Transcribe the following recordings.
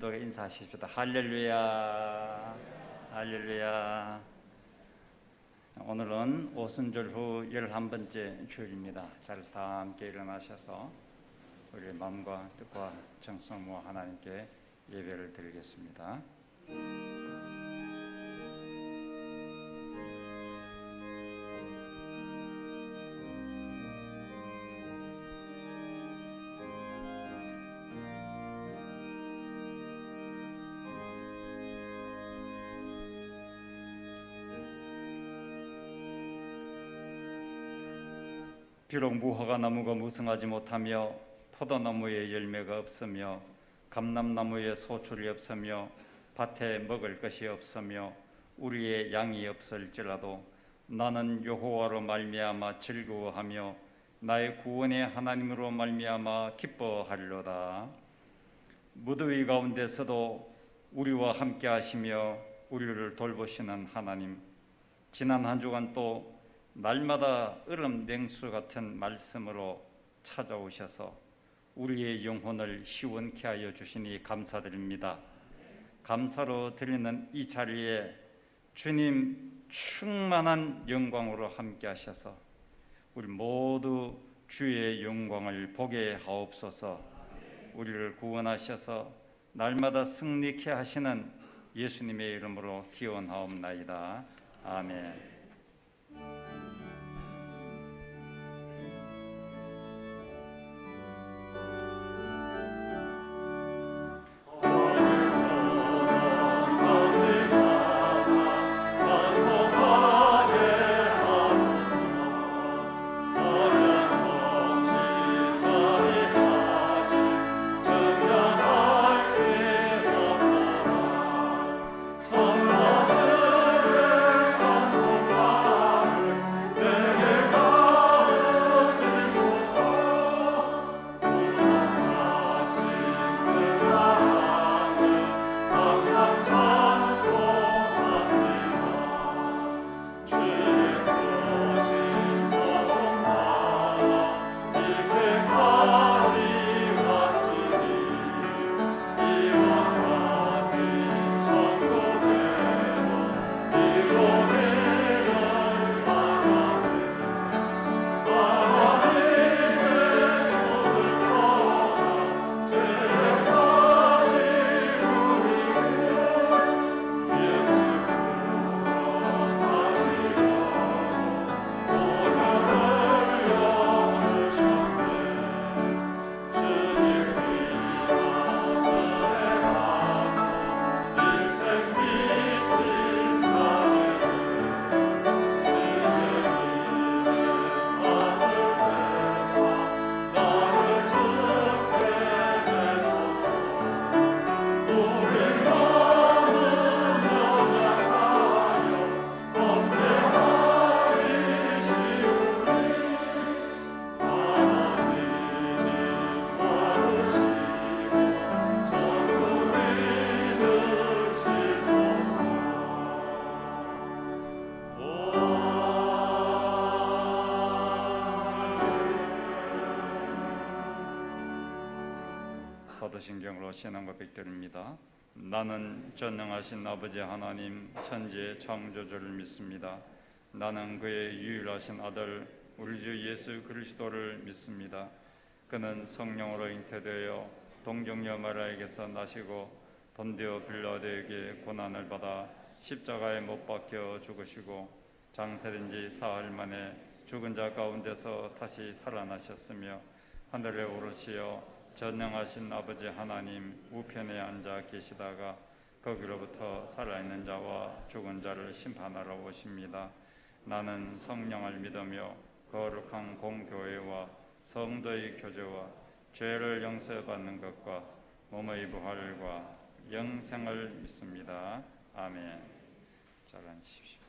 또 인사하십시다. 할렐루야, 할렐루야. 오늘은 오순절 후 11번째 주일입니다. 자리에서 다 함께 일어나셔서 우리의 마음과 뜻과 정성 모아 하나님께 예배를 드리겠습니다. 비록 무화과 나무가 무성하지 못하며 포도나무에 열매가 없으며 감람나무에 소출이 없으며 밭에 먹을 것이 없으며 우리의 양이 없을지라도 나는 여호와로 말미암아 즐거워하며 나의 구원의 하나님으로 말미암아 기뻐하리로다. 무더위 가운데서도 우리와 함께 하시며 우리를 돌보시는 하나님, 지난 한 주간 또 날마다 얼음 냉수 같은 말씀으로 찾아오셔서 우리의 영혼을 시원케 하여 주시니 감사드립니다. 감사로 드리는 이 자리에 주님 충만한 영광으로 함께 하셔서 우리 모두 주의 영광을 보게 하옵소서. 우리를 구원하셔서 날마다 승리케 하시는 예수님의 이름으로 기원하옵나이다. 아멘. 사도신경으로 신앙 고백드립니다. 나는 전능하신 아버지 하나님 천지의 창조주를 믿습니다. 나는 그의 유일하신 아들 우리 주 예수 그리스도를 믿습니다. 그는 성령으로 잉태되어 동정녀 마리아에게서 나시고 본디오 빌라도에게 고난을 받아 십자가에 못 박혀 죽으시고 장사된 지 사흘 만에 죽은 자 가운데서 다시 살아나셨으며 하늘에 오르시어 전능하신 아버지 하나님 우편에 앉아 계시다가 거기로부터 살아있는 자와 죽은 자를 심판하러 오십니다. 나는 성령을 믿으며 거룩한 공교회와 성도의 교제와 죄를 용서받는 것과 몸의 부활과 영생을 믿습니다. 아멘. 잘 앉으십시오.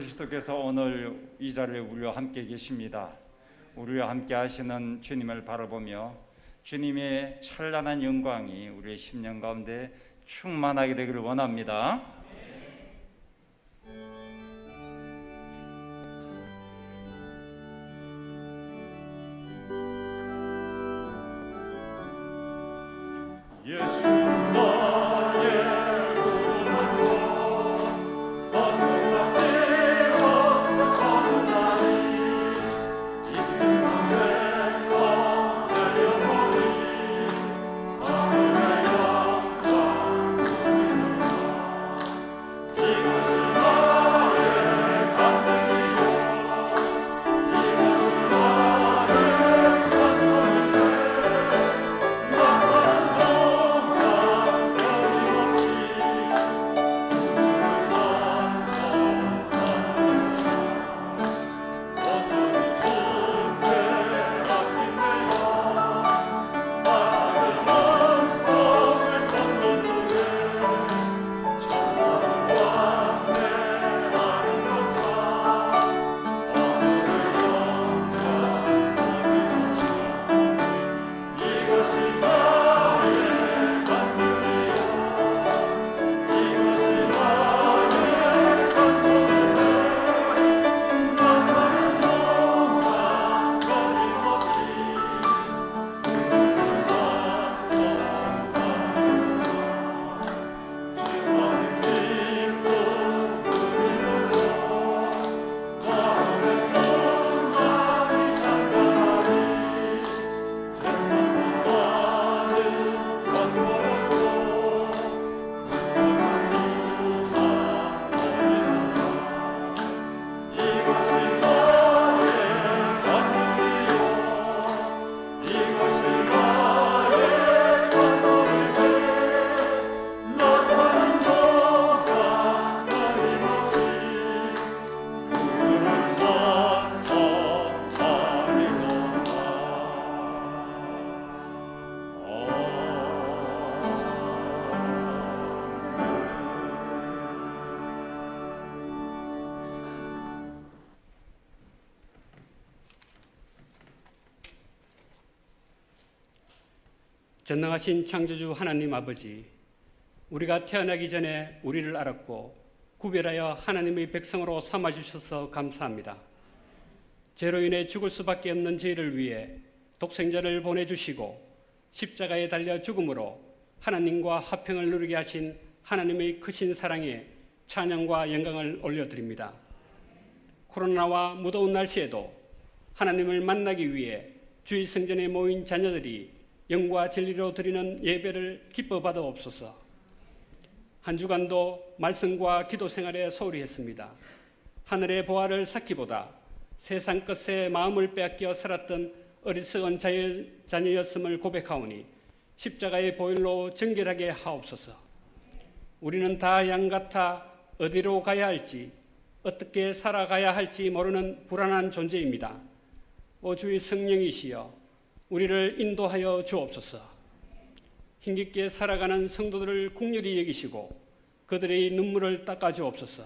그리스도께서 오늘 이 자리에 우리와 함께 계십니다. 우리와 함께 하시는 주님을 바라보며 주님의 찬란한 영광이 우리의 심령 가운데 충만하게 되기를 원합니다. 전능하신 창조주 하나님 아버지, 우리가 태어나기 전에 우리를 알았고 구별하여 하나님의 백성으로 삼아주셔서 감사합니다. 죄로 인해 죽을 수밖에 없는 저희를 위해 독생자를 보내주시고 십자가에 달려 죽음으로 하나님과 화평을 누리게 하신 하나님의 크신 사랑에 찬양과 영광을 올려드립니다. 코로나와 무더운 날씨에도 하나님을 만나기 위해 주의 성전에 모인 자녀들이 영과 진리로 드리는 예배를 기뻐 받아옵소서. 한 주간도 말씀과 기도 생활에 소홀히 했습니다. 하늘의 보화를 쌓기보다 세상 것에 마음을 빼앗겨 살았던 어리석은 자녀였음을 고백하오니 십자가의 보혈로 정결하게 하옵소서. 우리는 다 양 같아 어디로 가야 할지, 어떻게 살아가야 할지 모르는 불안한 존재입니다. 오 주의 성령이시여 우리를 인도하여 주옵소서. 힘겹게 살아가는 성도들을 긍휼히 여기시고 그들의 눈물을 닦아 주옵소서.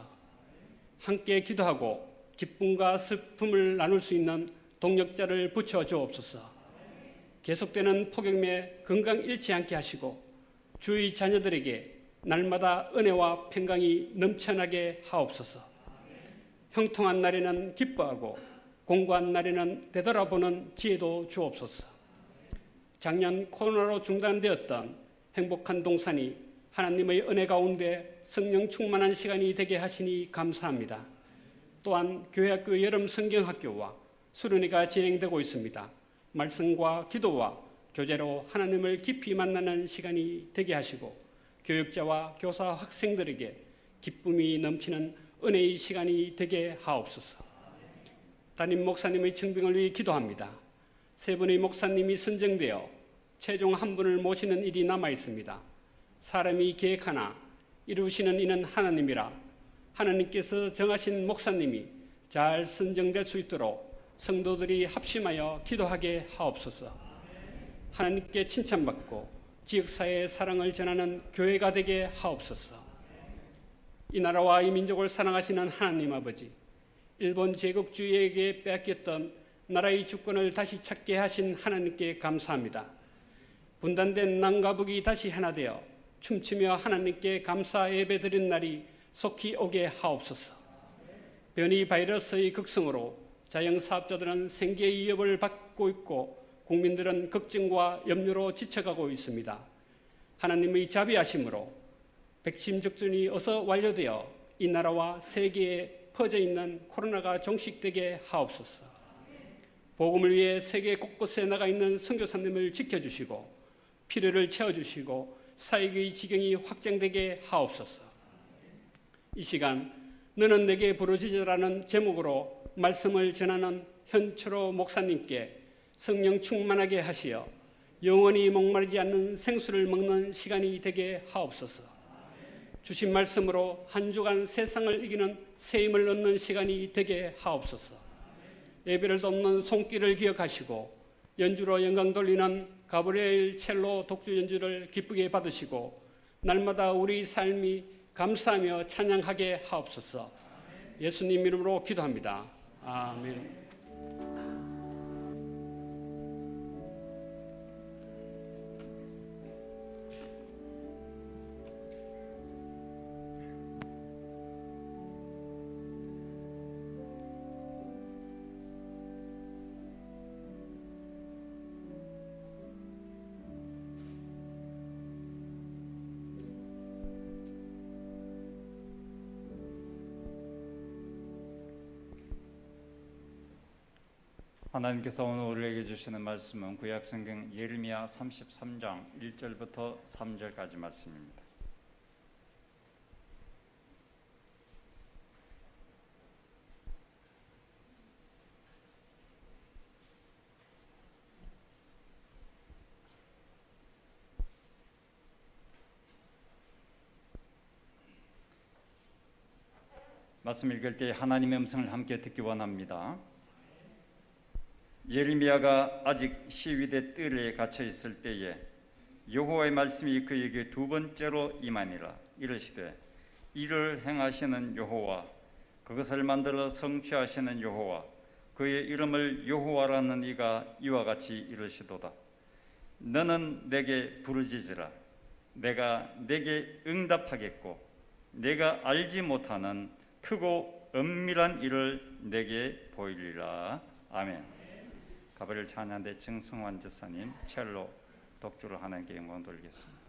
함께 기도하고 기쁨과 슬픔을 나눌 수 있는 동역자를 붙여 주옵소서. 계속되는 폭염에 건강 잃지 않게 하시고 주의 자녀들에게 날마다 은혜와 평강이 넘쳐나게 하옵소서. 형통한 날에는 기뻐하고 공고한 날에는 되돌아보는 지혜도 주옵소서. 작년 코로나로 중단되었던 행복한 동산이 하나님의 은혜 가운데 성령 충만한 시간이 되게 하시니 감사합니다. 또한 교회학교 여름 성경학교와 수련회가 진행되고 있습니다. 말씀과 기도와 교제로 하나님을 깊이 만나는 시간이 되게 하시고 교육자와 교사 학생들에게 기쁨이 넘치는 은혜의 시간이 되게 하옵소서. 담임 목사님의 청빙을 위해 기도합니다. 세 분의 목사님이 선정되어 최종 한 분을 모시는 일이 남아 있습니다. 사람이 계획하나 이루시는 이는 하나님이라. 하나님께서 정하신 목사님이 잘 선정될 수 있도록 성도들이 합심하여 기도하게 하옵소서. 하나님께 칭찬받고 지역사회의 사랑을 전하는 교회가 되게 하옵소서. 이 나라와 이 민족을 사랑하시는 하나님 아버지, 일본 제국주의에게 빼앗겼던 나라의 주권을 다시 찾게 하신 하나님께 감사합니다. 분단된 남과 북이 다시 하나 되어 춤추며 하나님께 감사 예배드린 날이 속히 오게 하옵소서. 변이 바이러스의 극성으로 자영사업자들은 생계의 위협을 받고 있고 국민들은 걱정과 염려로 지쳐가고 있습니다. 하나님의 자비하심으로 백신 접종이 어서 완료되어 이 나라와 세계에 퍼져 있는 코로나가 종식되게 하옵소서. 복음을 위해 세계 곳곳에 나가 있는 선교사님을 지켜주시고 필요를 채워주시고 사역의 지경이 확장되게 하옵소서. 이 시간 너는 내게 부르짖으라는 제목으로 말씀을 전하는 현철호 목사님께 성령 충만하게 하시어 영원히 목마르지 않는 생수를 먹는 시간이 되게 하옵소서. 주신 말씀으로 한 주간 세상을 이기는 새 힘을 얻는 시간이 되게 하옵소서. 예배를 돕는 손길을 기억하시고 연주로 영광 돌리는 가브리엘 첼로 독주 연주를 기쁘게 받으시고 날마다 우리 삶이 감사하며 찬양하게 하옵소서. 예수님 이름으로 기도합니다. 아멘. 하나님께서 오늘 우리에게 주시는 말씀은 구약성경 예레미야 33장 1절부터 3절까지 말씀입니다. 말씀 읽을 때 하나님의 음성을 함께 듣기 원합니다. 예레미야가 아직 시위대 뜰에 갇혀 있을 때에 여호와의 말씀이 그에게 두 번째로 임하니라. 이르시되 이를 행하시는 여호와, 그것을 만들어 성취하시는 여호와, 그의 이름을 여호와라는 이가 이와 같이 이르시도다. 너는 내게 부르짖으라. 내가 내게 응답하겠고 내가 알지 못하는 크고 은밀한 일을 내게 보이리라. 아멘. 가브리엘 찬양대 정승환 집사님 첼로 독주를 하나님께 영광 돌리겠습니다.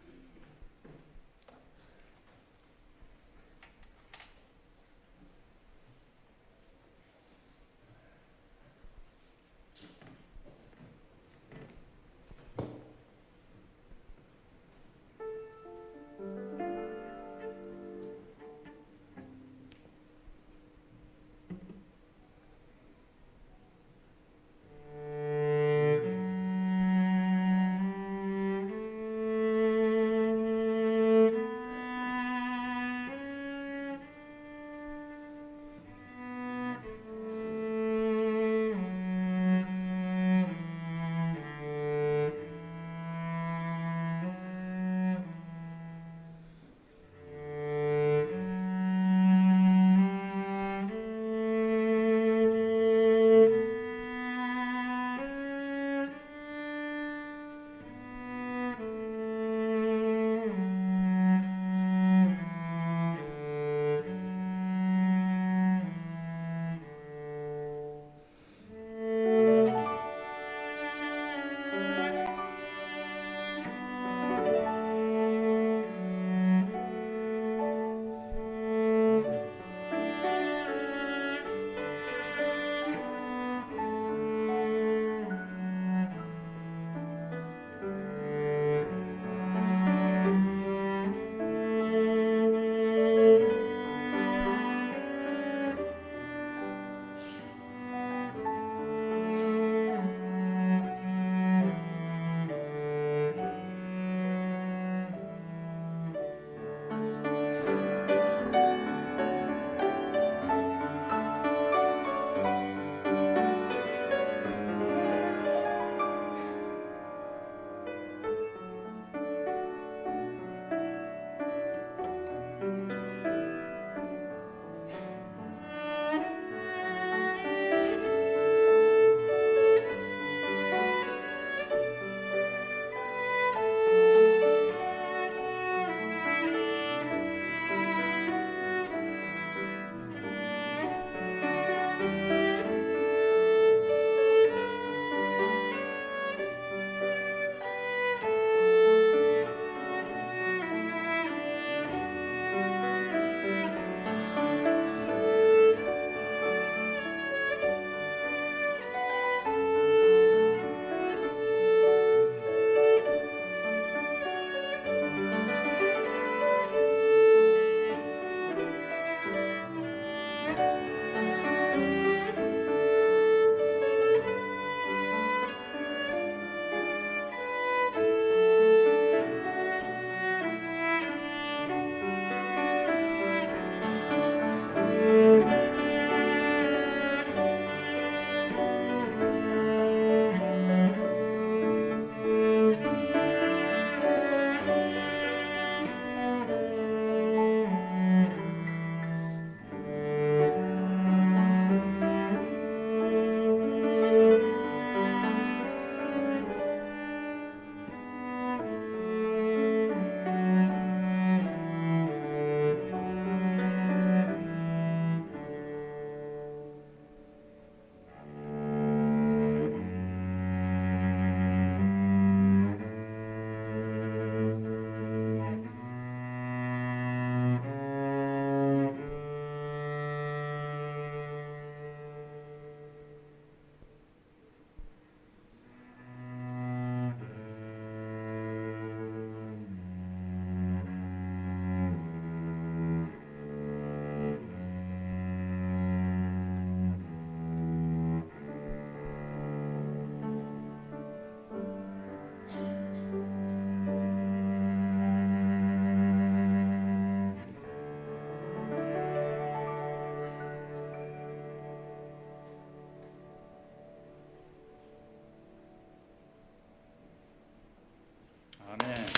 아멘.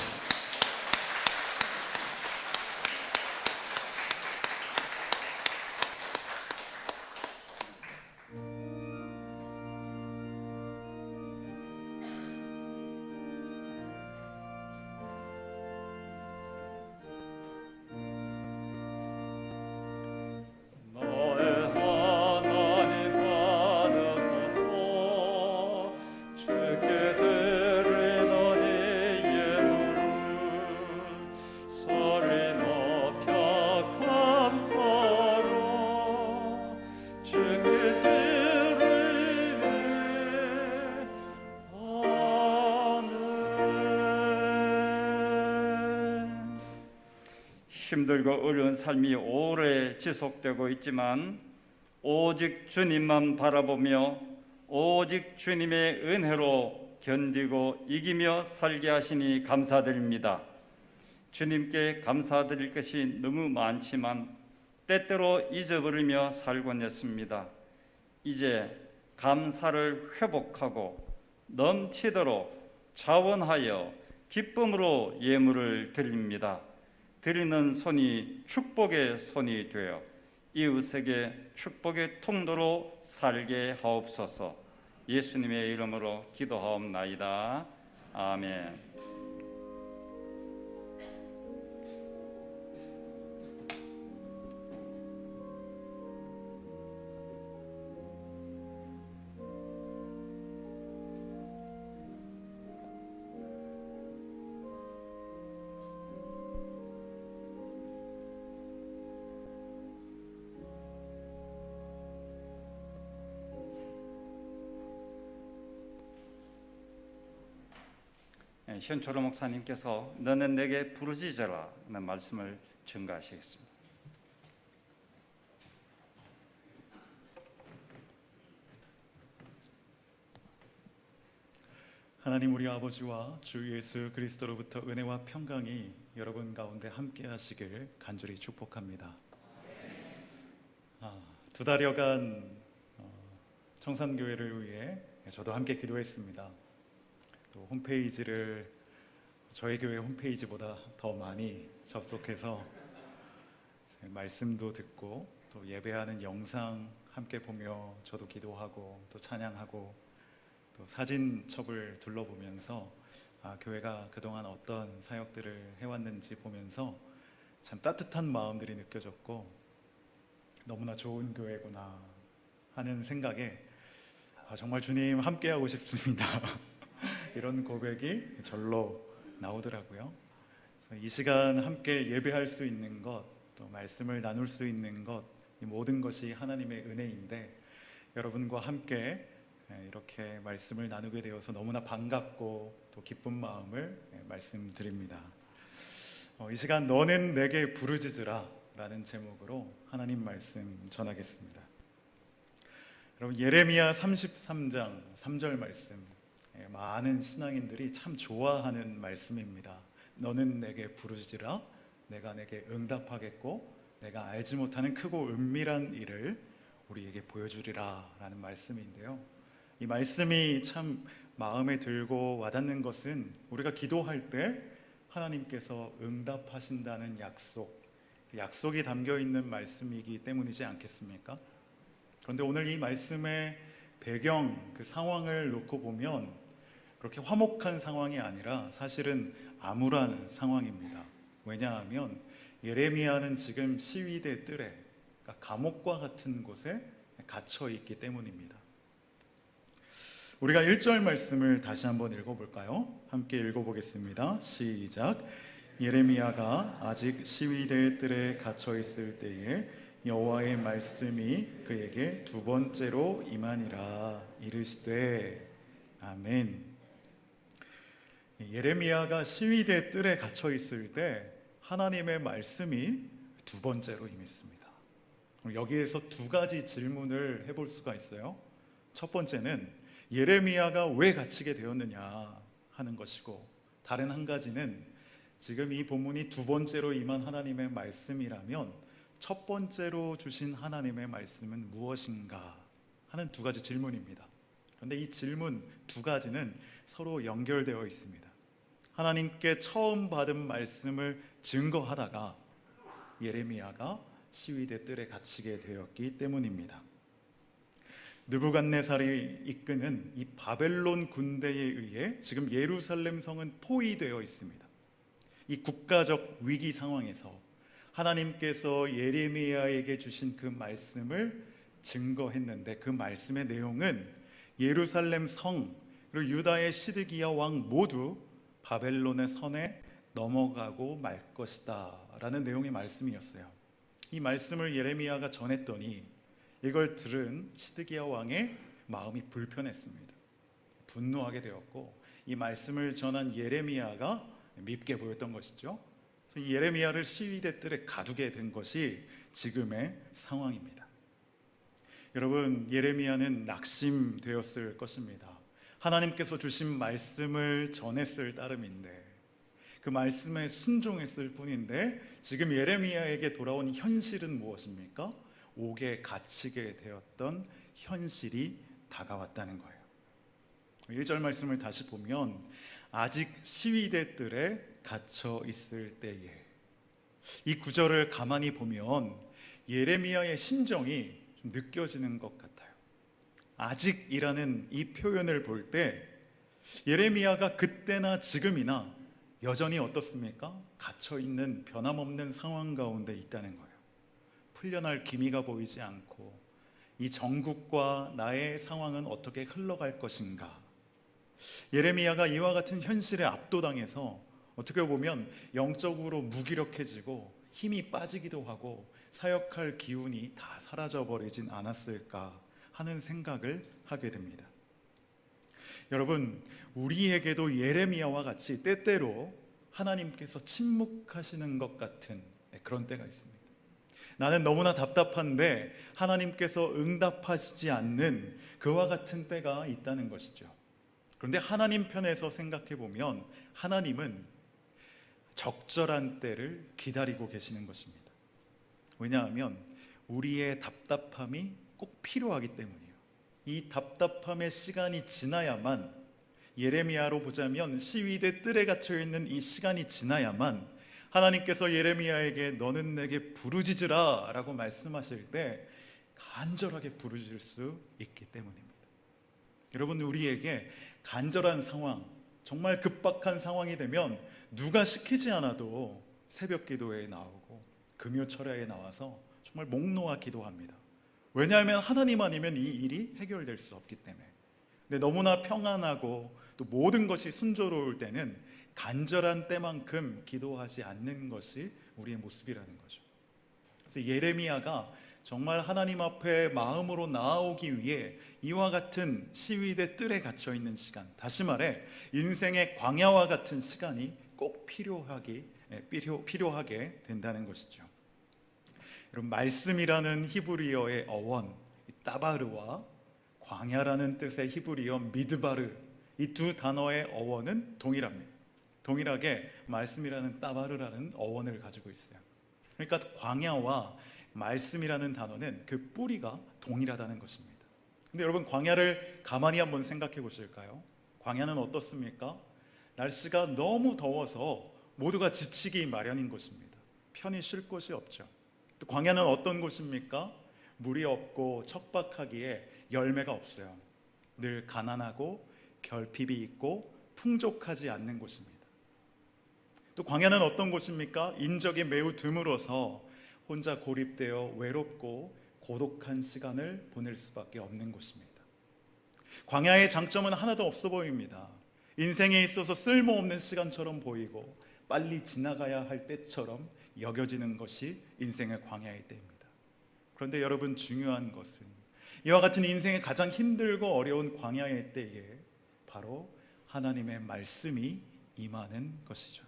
나의 하나님 받으소서 주께 드리는 이 예물을 소리 높여 감사로 주께 드리네. 아멘. 힘들고 어려운 삶이 오래 지속되고 있지만 오직 주님만 바라보며 오직 주님의 은혜로 견디고 이기며 살게 하시니 감사드립니다. 주님께 감사드릴 것이 너무 많지만 때때로 잊어버리며 살곤 했습니다. 이제 감사를 회복하고 넘치도록 자원하여 기쁨으로 예물을 드립니다. 드리는 손이 축복의 손이 되어 이웃에게 축복의 통로로 살게 하옵소서. 예수님의 이름으로 기도하옵나이다. 아멘. 현초로 목사님께서 너는 내게 부르짖어라 라는 말씀을 증가하시겠습니다. 하나님 우리 아버지와 주 예수 그리스도로부터 은혜와 평강이 여러분 가운데 함께 하시길 간절히 축복합니다. 2달여간 청산교회를 위해 저도 함께 기도했습니다. 또 홈페이지를 저희 교회 홈페이지보다 더 많이 접속해서 말씀도 듣고 또 예배하는 영상 함께 보며 저도 기도하고 또 찬양하고 또 사진첩을 둘러보면서 교회가 그동안 어떤 사역들을 해왔는지 보면서 참 따뜻한 마음들이 느껴졌고 너무나 좋은 교회구나 하는 생각에 정말 주님 함께하고 싶습니다. 이런 고백이 절로 나오더라고요. 그래서 이 시간 함께 예배할 수 있는 것, 또 말씀을 나눌 수 있는 것, 이 모든 것이 하나님의 은혜인데 여러분과 함께 이렇게 말씀을 나누게 되어서 너무나 반갑고 또 기쁜 마음을 말씀드립니다. 이 시간 너는 내게 부르짖으라 라는 제목으로 하나님 말씀 전하겠습니다. 여러분 예레미야 33장 3절 말씀, 많은 신앙인들이 참 좋아하는 말씀입니다. 너는 내게 부르짖으라 내가 내게 응답하겠고 내가 알지 못하는 크고 은밀한 일을 우리에게 보여주리라 라는 말씀인데요, 이 말씀이 참 마음에 들고 와닿는 것은 우리가 기도할 때 하나님께서 응답하신다는 약속이 담겨 있는 말씀이기 때문이지 않겠습니까? 그런데 오늘 이 말씀의 배경, 그 상황을 놓고 보면 그렇게 화목한 상황이 아니라 사실은 암울한 상황입니다. 왜냐하면 예레미야는 지금 시위대 뜰에, 그러니까 감옥과 같은 곳에 갇혀 있기 때문입니다. 우리가 1절 말씀을 다시 한번 읽어볼까요? 함께 읽어보겠습니다. 시작. 예레미야가 아직 시위대 뜰에 갇혀 있을 때에 여호와의 말씀이 그에게 두 번째로 임하니라 이르시되. 아멘. 예레미야가 시위대 뜰에 갇혀 있을 때 하나님의 말씀이 두 번째로 임했습니다. 여기에서 두 가지 질문을 해볼 수가 있어요. 첫 번째는 예레미야가 왜 갇히게 되었느냐 하는 것이고, 다른 한 가지는 지금 이 본문이 두 번째로 임한 하나님의 말씀이라면 첫 번째로 주신 하나님의 말씀은 무엇인가 하는 두 가지 질문입니다. 그런데 이 질문 두 가지는 서로 연결되어 있습니다. 하나님께 처음 받은 말씀을 증거하다가 예레미야가 시위대 뜰에 갇히게 되었기 때문입니다. 느부갓네살이 이끄는 이 바벨론 군대에 의해 지금 예루살렘 성은 포위되어 있습니다. 이 국가적 위기 상황에서 하나님께서 예레미야에게 주신 그 말씀을 증거했는데, 그 말씀의 내용은 예루살렘 성 그리고 유다의 시드기야 왕 모두 바벨론의 손에 넘어가고 말 것이다 라는 내용의 말씀이었어요. 이 말씀을 예레미야가 전했더니 이걸 들은 시드기야 왕의 마음이 불편했습니다. 분노하게 되었고, 이 말씀을 전한 예레미야가 밉게 보였던 것이죠. 그래서 이 예레미야를 시위대 뜰에 가두게 된 것이 지금의 상황입니다. 여러분, 예레미야는 낙심되었을 것입니다. 하나님께서 주신 말씀을 전했을 따름인데, 그 말씀에 순종했을 뿐인데 지금 예레미야에게 돌아온 현실은 무엇입니까? 옥에 갇히게 되었던 현실이 다가왔다는 거예요. 1절 말씀을 다시 보면 아직 시위대 뜰에 갇혀 있을 때에, 이 구절을 가만히 보면 예레미야의 심정이 좀 느껴지는 것 같아요. 아직이라는 이 표현을 볼 때 예레미야가 그때나 지금이나 여전히 어떻습니까? 갇혀있는 변함없는 상황 가운데 있다는 거예요. 풀려날 기미가 보이지 않고 이 전국과 나의 상황은 어떻게 흘러갈 것인가. 예레미야가 이와 같은 현실에 압도당해서 어떻게 보면 영적으로 무기력해지고 힘이 빠지기도 하고 사역할 기운이 다 사라져버리진 않았을까 하는 생각을 하게 됩니다. 여러분, 우리에게도 예레미야와 같이 때때로 하나님께서 침묵하시는 것 같은 그런 때가 있습니다. 나는 너무나 답답한데 하나님께서 응답하시지 않는 그와 같은 때가 있다는 것이죠. 그런데 하나님 편에서 생각해 보면 하나님은 적절한 때를 기다리고 계시는 것입니다. 왜냐하면 우리의 답답함이 꼭 필요하기 때문이에요. 이 답답함의 시간이 지나야만, 예레미야로 보자면 시위대 뜰에 갇혀 있는 이 시간이 지나야만 하나님께서 예레미야에게 너는 내게 부르짖으라 라고 말씀하실 때 간절하게 부르짖을 수 있기 때문입니다. 여러분, 우리에게 간절한 상황, 정말 급박한 상황이 되면 누가 시키지 않아도 새벽 기도회에 나오고 금요 철야에 나와서 정말 목 놓아 기도합니다. 왜냐하면 하나님 아니면 이 일이 해결될 수 없기 때문에. 근데 너무나 평안하고 또 모든 것이 순조로울 때는 간절한 때만큼 기도하지 않는 것이 우리의 모습이라는 거죠. 그래서 예레미야가 정말 하나님 앞에 마음으로 나아오기 위해 이와 같은 시위대 뜰에 갇혀 있는 시간, 다시 말해 인생의 광야와 같은 시간이 꼭 필요하게 된다는 것이죠. 여러분, 말씀이라는 히브리어의 어원 따바르와 광야라는 뜻의 히브리어 미드바르, 이 두 단어의 어원은 동일합니다. 동일하게 말씀이라는 따바르라는 어원을 가지고 있어요. 그러니까 광야와 말씀이라는 단어는 그 뿌리가 동일하다는 것입니다. 근데 여러분, 광야를 가만히 한번 생각해 보실까요? 광야는 어떻습니까? 날씨가 너무 더워서 모두가 지치기 마련인 곳입니다. 편히 쉴 곳이 없죠. 또 광야는 어떤 곳입니까? 물이 없고 척박하기에 열매가 없어요. 늘 가난하고 결핍이 있고 풍족하지 않는 곳입니다. 또 광야는 어떤 곳입니까? 인적이 매우 드물어서 혼자 고립되어 외롭고 고독한 시간을 보낼 수밖에 없는 곳입니다. 광야의 장점은 하나도 없어 보입니다. 인생에 있어서 쓸모없는 시간처럼 보이고 빨리 지나가야 할 때처럼 여겨지는 것이 인생의 광야의 때입니다. 그런데 여러분, 중요한 것은 이와 같은 인생의 가장 힘들고 어려운 광야의 때에 바로 하나님의 말씀이 임하는 것이죠.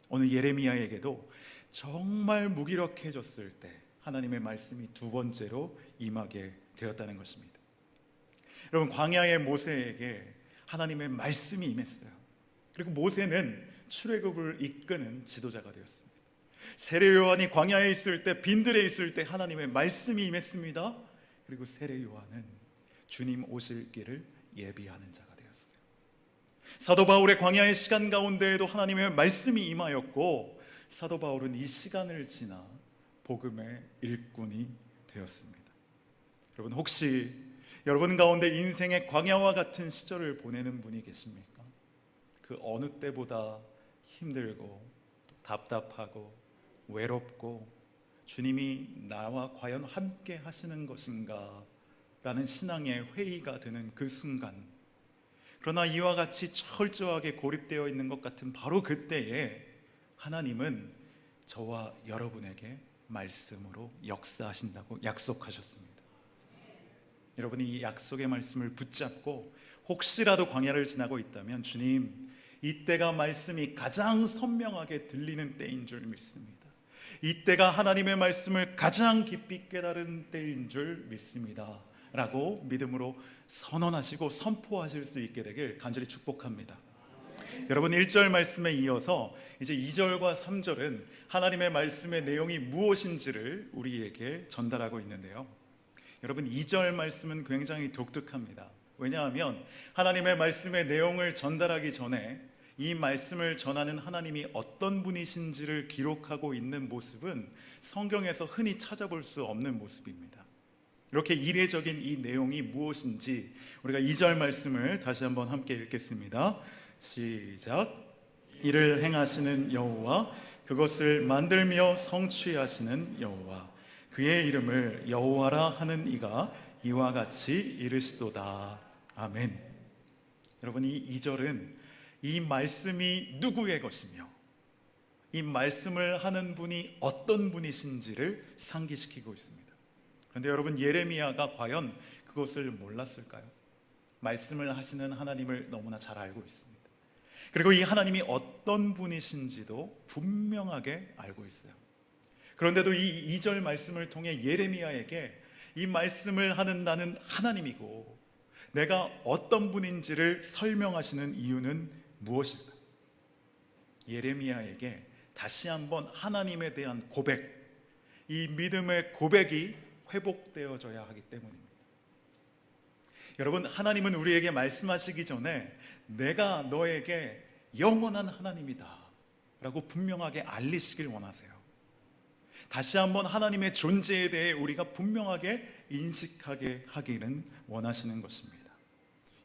오늘 예레미야에게도 정말 무기력해졌을 때 하나님의 말씀이 두 번째로 임하게 되었다는 것입니다. 여러분, 광야의 모세에게 하나님의 말씀이 임했어요. 그리고 모세는 출애굽을 이끄는 지도자가 되었습니다. 세례 요한이 광야에 있을 때, 빈들에 있을 때 하나님의 말씀이 임했습니다. 그리고 세례 요한은 주님 오실 길을 예비하는 자가 되었어요. 사도 바울의 광야의 시간 가운데에도 하나님의 말씀이 임하였고, 사도 바울은 이 시간을 지나 복음의 일꾼이 되었습니다. 여러분, 혹시 여러분 가운데 인생의 광야와 같은 시절을 보내는 분이 계십니까? 그 어느 때보다 힘들고 답답하고 외롭고 주님이 나와 과연 함께 하시는 것인가 라는 신앙의 회의가 드는 그 순간, 그러나 이와 같이 철저하게 고립되어 있는 것 같은 바로 그때에 하나님은 저와 여러분에게 말씀으로 역사하신다고 약속하셨습니다. 여러분이 이 약속의 말씀을 붙잡고 혹시라도 광야를 지나고 있다면, 주님, 이때가 말씀이 가장 선명하게 들리는 때인 줄 믿습니다. 이때가 하나님의 말씀을 가장 깊이 깨달은 때인 줄 믿습니다 라고 믿음으로 선언하시고 선포하실 수 있게 되길 간절히 축복합니다. 여러분, 1절 말씀에 이어서 이제 2절과 3절은 하나님의 말씀의 내용이 무엇인지를 우리에게 전달하고 있는데요, 여러분, 2절 말씀은 굉장히 독특합니다. 왜냐하면 하나님의 말씀의 내용을 전달하기 전에 이 말씀을 전하는 하나님이 어떤 분이신지를 기록하고 있는 모습은 성경에서 흔히 찾아볼 수 없는 모습입니다. 이렇게 이례적인 이 내용이 무엇인지 우리가 2절 말씀을 다시 한번 함께 읽겠습니다. 시작. 이를 행하시는 여호와, 그것을 만들며 성취하시는 여호와, 그의 이름을 여호와라 하는 이가 이와 같이 이르시도다. 아멘. 여러분, 이 2절은 이 말씀이 누구의 것이며 이 말씀을 하는 분이 어떤 분이신지를 상기시키고 있습니다. 그런데 여러분, 예레미야가 과연 그것을 몰랐을까요? 말씀을 하시는 하나님을 너무나 잘 알고 있습니다. 그리고 이 하나님이 어떤 분이신지도 분명하게 알고 있어요. 그런데도 이 2절 말씀을 통해 예레미야에게 이 말씀을 하는 나는 하나님이고 내가 어떤 분인지를 설명하시는 이유는 무엇일까? 예레미야에게 다시 한번 하나님에 대한 고백, 이 믿음의 고백이 회복되어져야 하기 때문입니다. 여러분, 하나님은 우리에게 말씀하시기 전에 내가 너에게 영원한 하나님이다 라고 분명하게 알리시길 원하세요. 다시 한번 하나님의 존재에 대해 우리가 분명하게 인식하게 하기는 원하시는 것입니다.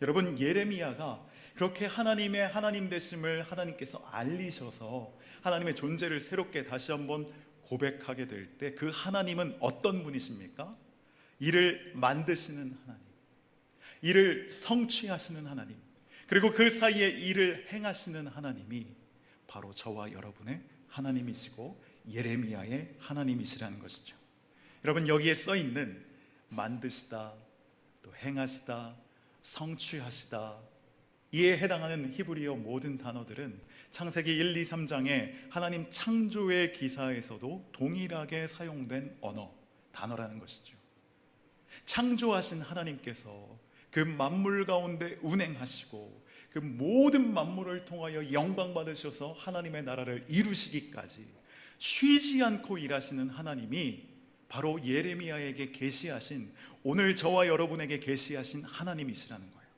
여러분, 예레미야가 그렇게 하나님의 하나님 되심을 하나님께서 알리셔서 하나님의 존재를 새롭게 다시 한번 고백하게 될 때 그 하나님은 어떤 분이십니까? 이를 만드시는 하나님, 이를 성취하시는 하나님, 그리고 그 사이에 이를 행하시는 하나님이 바로 저와 여러분의 하나님이시고 예레미야의 하나님이시라는 것이죠. 여러분, 여기에 써 있는 만드시다, 또 행하시다, 성취하시다, 이에 해당하는 히브리어 모든 단어들은 창세기 1, 2, 3장의 하나님 창조의 기사에서도 동일하게 사용된 단어라는 것이죠. 창조하신 하나님께서 그 만물 가운데 운행하시고 그 모든 만물을 통하여 영광 받으셔서 하나님의 나라를 이루시기까지 쉬지 않고 일하시는 하나님이 바로 예레미야에게 계시하신, 오늘 저와 여러분에게 계시하신 하나님이시라는 거예요.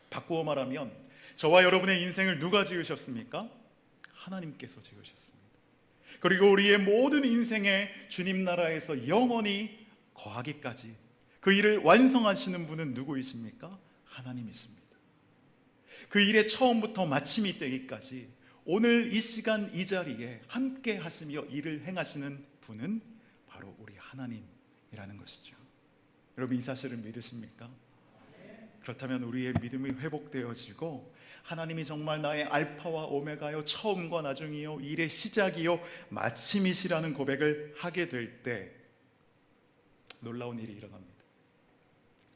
바꾸어 말하면 저와 여러분의 인생을 누가 지으셨습니까? 하나님께서 지으셨습니다. 그리고 우리의 모든 인생에 주님 나라에서 영원히 거하기까지 그 일을 완성하시는 분은 누구이십니까? 하나님이십니다. 그 일의 처음부터 마침이 되기까지 오늘 이 시간 이 자리에 함께 하시며 일을 행하시는 분은 바로 우리 하나님이라는 것이죠. 여러분, 이 사실을 믿으십니까? 그렇다면 우리의 믿음이 회복되어지고 하나님이 정말 나의 알파와 오메가요, 처음과 나중이요, 일의 시작이요 마침이시라는 고백을 하게 될 때 놀라운 일이 일어납니다.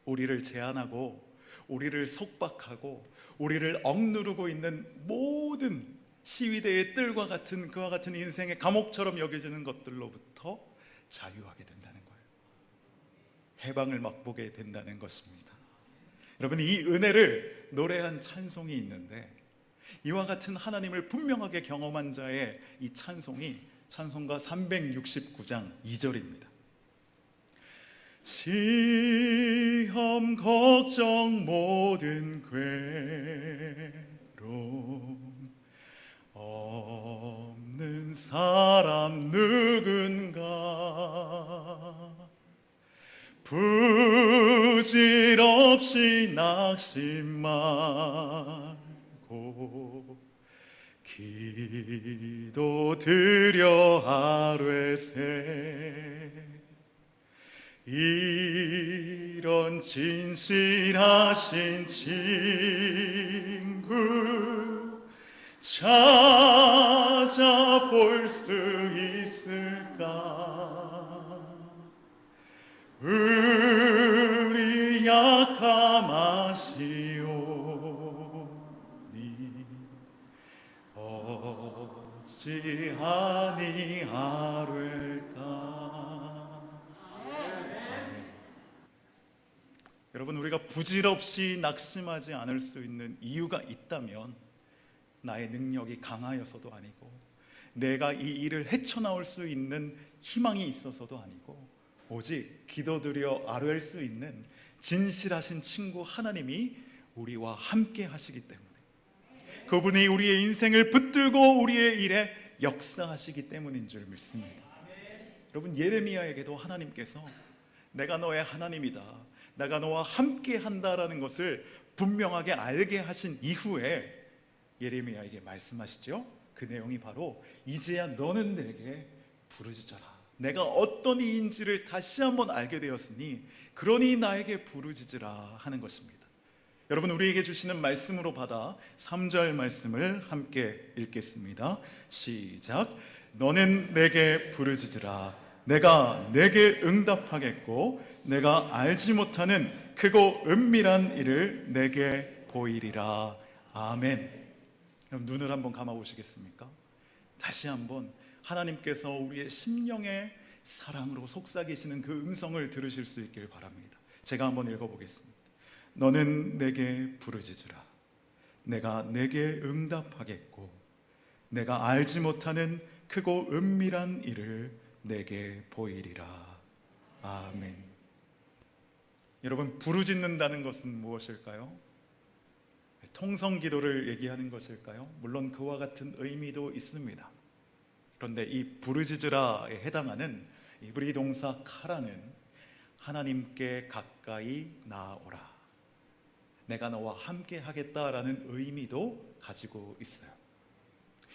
우리를 제한하고 우리를 속박하고 우리를 억누르고 있는 모든 시위대의 뜰과 같은 그와 같은 인생의 감옥처럼 여겨지는 것들로부터 자유하게 된다는 거예요. 해방을 맛보게 된다는 것입니다. 여러분, 이 은혜를 노래한 찬송이 있는데 이와 같은 하나님을 분명하게 경험한 자의 이 찬송이 찬송가 369장 2절입니다. 시험 걱정 모든 괴 없는 사람 누군가 부질없이 낙심 말고 기도 드려 하루에 새 이런 진실하신 친구 찾아볼 수 있을까? 우리 약함 아시오니 어찌하니 하루일까? 여러분, 우리가 부질없이 낙심하지 않을 수 있는 이유가 있다면 나의 능력이 강하여서도 아니고 내가 이 일을 헤쳐나올 수 있는 희망이 있어서도 아니고 오직 기도드려 아뢰할 수 있는 진실하신 친구 하나님이 우리와 함께 하시기 때문에, 그분이 우리의 인생을 붙들고 우리의 일에 역사하시기 때문인 줄 믿습니다. 여러분, 예레미야에게도 하나님께서 내가 너의 하나님이다, 내가 너와 함께 한다라는 것을 분명하게 알게 하신 이후에 예레미야에게 말씀하시죠. 그 내용이 바로 이제야 너는 내게 부르짖어라. 내가 어떤 이인지를 다시 한번 알게 되었으니 그러니 나에게 부르짖으라 하는 것입니다. 여러분, 우리에게 주시는 말씀으로 받아 3절 말씀을 함께 읽겠습니다. 시작. 너는 내게 부르짖으라. 내가 내게 응답하겠고 내가 알지 못하는 크고 은밀한 일을 내게 보이리라. 아멘. 그럼 눈을 한번 감아 보시겠습니까? 다시 한번 하나님께서 우리의 심령의 사랑으로 속삭이시는 그 음성을 들으실 수 있길 바랍니다. 제가 한번 읽어보겠습니다. 너는 내게 부르짖으라. 내가 내게 응답하겠고 내가 알지 못하는 크고 은밀한 일을 내게 보이리라. 아멘. 여러분, 부르짖는다는 것은 무엇일까요? 통성 기도를 얘기하는 것일까요? 물론 그와 같은 의미도 있습니다. 그런데 이 부르짖으라에 해당하는 이브리 동사 카라는 하나님께 가까이 나아오라, 내가 너와 함께 하겠다라는 의미도 가지고 있어요.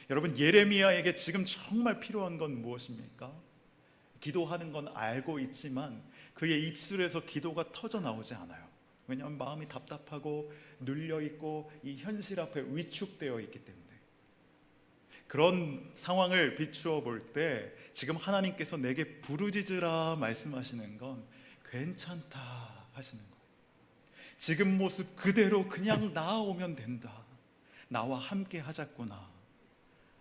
여러분, 예레미야에게 지금 정말 필요한 건 무엇입니까? 기도하는 건 알고 있지만 그의 입술에서 기도가 터져 나오지 않아요. 왜냐하면 마음이 답답하고 눌려있고 이 현실 앞에 위축되어 있기 때문에. 그런 상황을 비추어 볼 때 지금 하나님께서 내게 부르짖으라 말씀하시는 건 괜찮다 하시는 거예요. 지금 모습 그대로 그냥 나아오면 된다, 나와 함께 하자꾸나,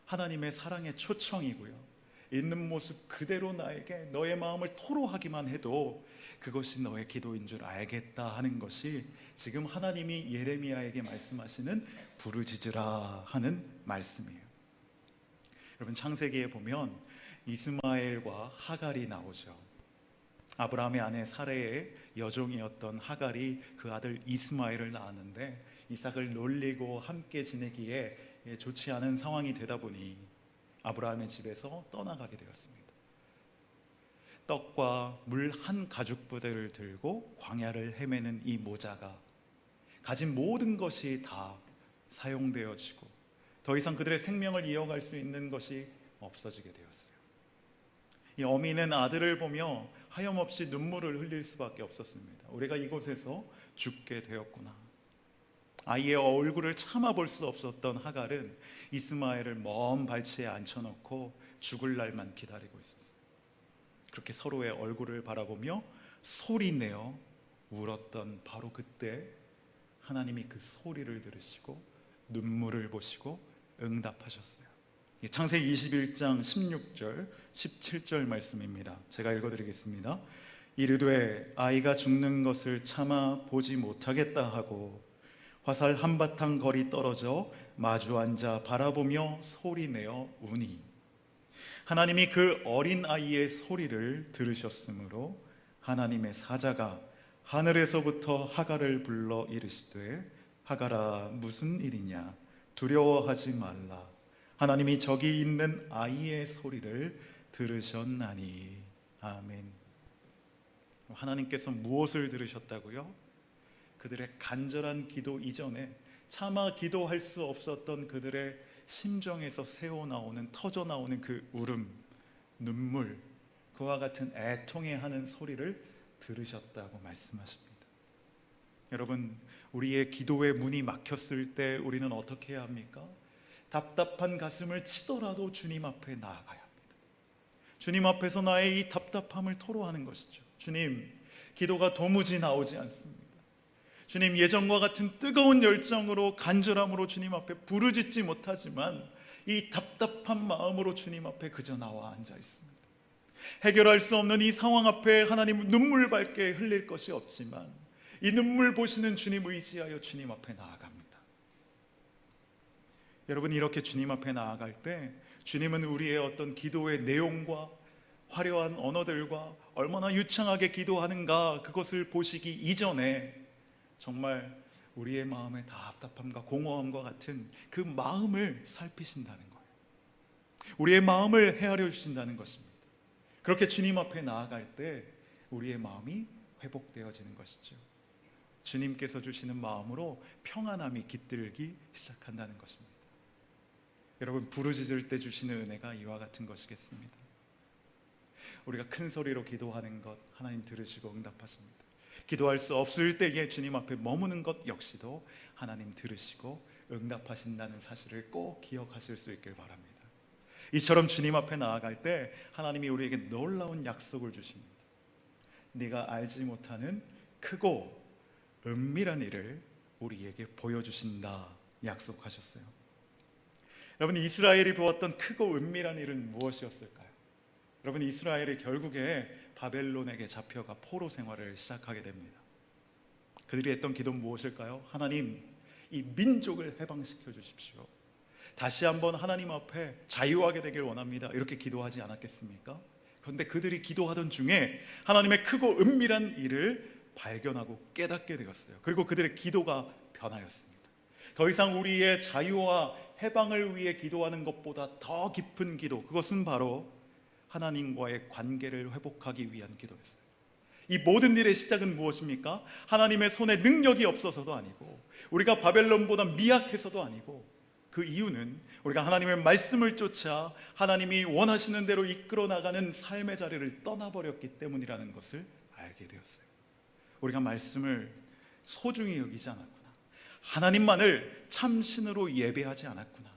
하나님의 사랑의 초청이고요. 있는 모습 그대로 나에게 너의 마음을 토로하기만 해도 그것이 너의 기도인 줄 알겠다 하는 것이 지금 하나님이 예레미야에게 말씀하시는 부르짖으라 하는 말씀이에요. 여러분, 창세기에 보면 이스마엘과 하갈이 나오죠. 아브라함의 아내 사레의 여종이었던 하갈이 그 아들 이스마엘을 낳았는데 이삭을 놀리고 함께 지내기에 좋지 않은 상황이 되다 보니 아브라함의 집에서 떠나가게 되었습니다. 떡과 물 한 가죽 부대를 들고 광야를 헤매는 이 모자가 가진 모든 것이 다 사용되어지고 더 이상 그들의 생명을 이어갈 수 있는 것이 없어지게 되었어요. 이 어미는 아들을 보며 하염없이 눈물을 흘릴 수밖에 없었습니다. 우리가 이곳에서 죽게 되었구나. 아이의 얼굴을 참아볼 수 없었던 하갈은 이스마엘을 먼 발치에 앉혀놓고 죽을 날만 기다리고 있었어요. 그렇게 서로의 얼굴을 바라보며 소리내어 울었던 바로 그때 하나님이 그 소리를 들으시고 눈물을 보시고 응답하셨어요. 창세기 21장 16절 17절 말씀입니다. 제가 읽어드리겠습니다. 이르되 아이가 죽는 것을 참아 보지 못하겠다 하고 화살 한바탕 거리 떨어져 마주 앉아 바라보며 소리내어 우니 하나님이 그 어린 아이의 소리를 들으셨으므로 하나님의 사자가 하늘에서부터 하갈을 불러 이르시되 하갈아 무슨 일이냐 두려워하지 말라. 하나님이 저기 있는 아이의 소리를 들으셨나니. 아멘. 하나님께서 무엇을 들으셨다고요? 그들의 간절한 기도 이전에 차마 기도할 수 없었던 그들의 심정에서 새어나오는, 터져나오는 그 울음, 눈물, 그와 같은 애통해하는 소리를 들으셨다고 말씀하십니다. 여러분, 우리의 기도의 문이 막혔을 때 우리는 어떻게 해야 합니까? 답답한 가슴을 치더라도 주님 앞에 나아가야 합니다. 주님 앞에서 나의 이 답답함을 토로하는 것이죠. 주님, 기도가 도무지 나오지 않습니다. 주님, 예전과 같은 뜨거운 열정으로, 간절함으로 주님 앞에 부르짖지 못하지만 이 답답한 마음으로 주님 앞에 그저 나와 앉아 있습니다. 해결할 수 없는 이 상황 앞에 하나님 눈물 밝게 흘릴 것이 없지만 이 눈물 보시는 주님 의지하여 주님 앞에 나아갑니다. 여러분, 이렇게 주님 앞에 나아갈 때 주님은 우리의 어떤 기도의 내용과 화려한 언어들과 얼마나 유창하게 기도하는가, 그것을 보시기 이전에 정말 우리의 마음의 답답함과 공허함과 같은 그 마음을 살피신다는 거예요. 우리의 마음을 헤아려 주신다는 것입니다. 그렇게 주님 앞에 나아갈 때 우리의 마음이 회복되어지는 것이죠. 주님께서 주시는 마음으로 평안함이 깃들기 시작한다는 것입니다. 여러분, 부르짖을 때 주시는 은혜가 이와 같은 것이겠습니다. 우리가 큰 소리로 기도하는 것 하나님 들으시고 응답하십니다. 기도할 수 없을 때에 주님 앞에 머무는 것 역시도 하나님 들으시고 응답하신다는 사실을 꼭 기억하실 수 있길 바랍니다. 이처럼 주님 앞에 나아갈 때 하나님이 우리에게 놀라운 약속을 주십니다. 네가 알지 못하는 크고 은밀한 일을 우리에게 보여주신다 약속하셨어요. 여러분, 이스라엘이 보았던 크고 은밀한 일은 무엇이었을까요? 여러분, 이스라엘이 결국에 바벨론에게 잡혀가 포로 생활을 시작하게 됩니다. 그들이 했던 기도는 무엇일까요? 하나님, 이 민족을 해방시켜 주십시오. 다시 한번 하나님 앞에 자유하게 되길 원합니다. 이렇게 기도하지 않았겠습니까? 그런데 그들이 기도하던 중에 하나님의 크고 은밀한 일을 발견하고 깨닫게 되었어요. 그리고 그들의 기도가 변하였습니다. 더 이상 우리의 자유와 해방을 위해 기도하는 것보다 더 깊은 기도, 그것은 바로 하나님과의 관계를 회복하기 위한 기도였어요. 이 모든 일의 시작은 무엇입니까? 하나님의 손에 능력이 없어서도 아니고 우리가 바벨론보다 미약해서도 아니고 그 이유는 우리가 하나님의 말씀을 쫓아 하나님이 원하시는 대로 이끌어 나가는 삶의 자리를 떠나버렸기 때문이라는 것을 알게 되었어요. 우리가 말씀을 소중히 여기지 않았구나. 하나님만을 참신으로 예배하지 않았구나.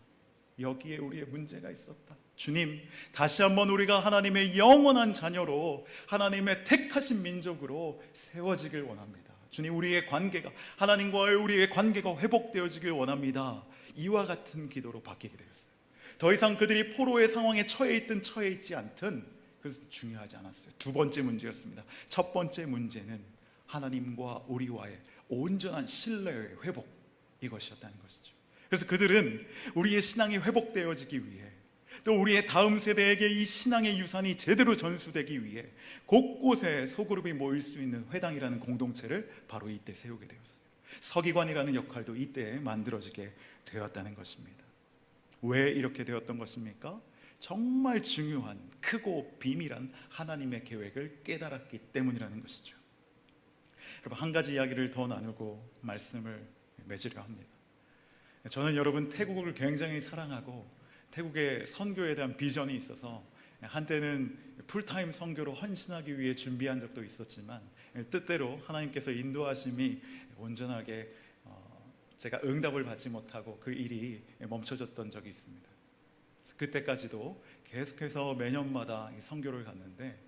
여기에 우리의 문제가 있었다. 주님, 다시 한번 우리가 하나님의 영원한 자녀로, 하나님의 택하신 민족으로 세워지길 원합니다. 주님, 우리의 관계가, 하나님과의 우리의 관계가 회복되어지길 원합니다. 이와 같은 기도로 바뀌게 되었어요. 더 이상 그들이 포로의 상황에 처해 있든 처해 있지 않든 그것은 중요하지 않았어요. 두 번째 문제였습니다. 첫 번째 문제는 하나님과 우리와의 온전한 신뢰의 회복, 이것이었다는 것이죠. 그래서 그들은 우리의 신앙이 회복되어지기 위해, 또 우리의 다음 세대에게 이 신앙의 유산이 제대로 전수되기 위해 곳곳에 소그룹이 모일 수 있는 회당이라는 공동체를 바로 이때 세우게 되었어요. 서기관이라는 역할도 이때 만들어지게 되었다는 것입니다. 왜 이렇게 되었던 것입니까? 정말 중요한 크고 비밀한 하나님의 계획을 깨달았기 때문이라는 것이죠. 여러분, 한 가지 이야기를 더 나누고 말씀을 맺으려 합니다. 저는 여러분 태국을 굉장히 사랑하고 태국의 선교에 대한 비전이 있어서 한때는 풀타임 선교로 헌신하기 위해 준비한 적도 있었지만 뜻대로 하나님께서 인도하심이 온전하게 제가 응답을 받지 못하고 그 일이 멈춰졌던 적이 있습니다. 그때까지도 계속해서 매년마다 선교를 갔는데